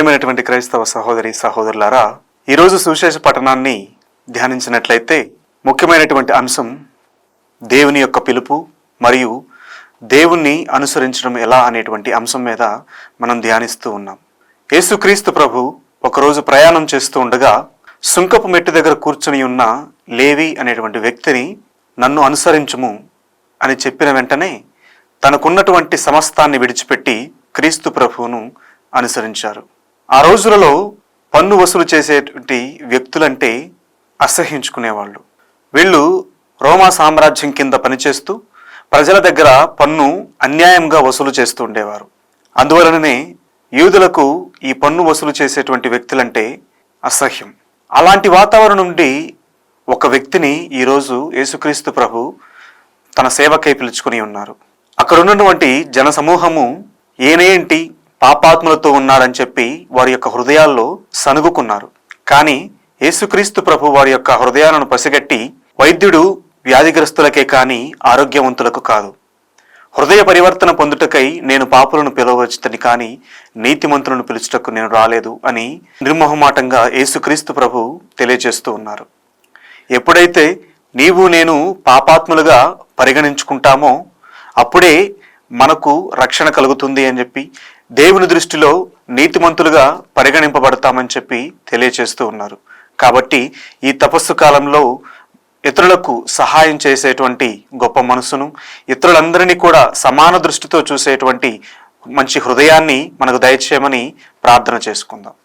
ప్రియమైనటువంటి క్రైస్తవ సహోదరి సహోదరులారా, ఈరోజు సువిశేష పఠనాన్ని ధ్యానించినట్లయితే ముఖ్యమైనటువంటి అంశం దేవుని యొక్క పిలుపు మరియు దేవుణ్ణి అనుసరించడం ఎలా అనేటువంటి అంశం మీద మనం ధ్యానిస్తూ ఉన్నాం. యేసుక్రీస్తు ప్రభు ఒకరోజు ప్రయాణం చేస్తూ ఉండగా సుంకపు మెట్టు దగ్గర కూర్చుని ఉన్న లేవి అనేటువంటి వ్యక్తిని నన్ను అనుసరించుము అని చెప్పిన వెంటనే తనకున్నటువంటి సమస్తాన్ని విడిచిపెట్టి క్రీస్తు ప్రభువును అనుసరించారు. ఆ రోజులలో పన్ను వసూలు చేసేటువంటి వ్యక్తులంటే అసహ్యించుకునేవాళ్ళు. వీళ్ళు రోమా సామ్రాజ్యం కింద పనిచేస్తూ ప్రజల దగ్గర పన్ను అన్యాయంగా వసూలు చేస్తూ ఉండేవారు. అందువలననే యూదులకు ఈ పన్ను వసూలు చేసేటువంటి వ్యక్తులంటే అసహ్యం. అలాంటి వాతావరణం నుండి ఒక వ్యక్తిని ఈరోజు యేసుక్రీస్తు ప్రభు తన సేవకై పిలుచుకుని ఉన్నారు. అక్కడ ఉన్నటువంటి జన సమూహము ఏనేంటి పాపాత్ములతో ఉన్నాడని చెప్పి వారి యొక్క హృదయాల్లో సనుగుకున్నారు. కానీ యేసుక్రీస్తు ప్రభు వారి యొక్క హృదయాలను పసిగట్టి వైద్యుడు వ్యాధిగ్రస్తులకే కానీ ఆరోగ్యవంతులకు కాదు, హృదయ పరివర్తన పొందుటకై నేను పాపులను పిలవచ్చుతని కానీ నీతిమంతులను పిలుచుటకు నేను రాలేదు అని నిర్మోహమాటంగా యేసుక్రీస్తు ప్రభు తెలియజేస్తూ ఉన్నారు. ఎప్పుడైతే నీవు నేను పాపాత్ములుగా పరిగణించుకుంటామో అప్పుడే మనకు రక్షణ కలుగుతుంది అని చెప్పి దేవుని దృష్టిలో నీతిమంతులుగా పరిగణింపబడతామని చెప్పి తెలియచేస్తూ ఉన్నారు. కాబట్టి ఈ తపస్సు కాలంలో ఇతరులకు సహాయం చేసేటువంటి గొప్ప మనసును, ఇతరులందరినీ కూడా సమాన దృష్టితో చూసేటువంటి మంచి హృదయాన్ని మనకు దయచేయమని ప్రార్థన చేసుకుందాం.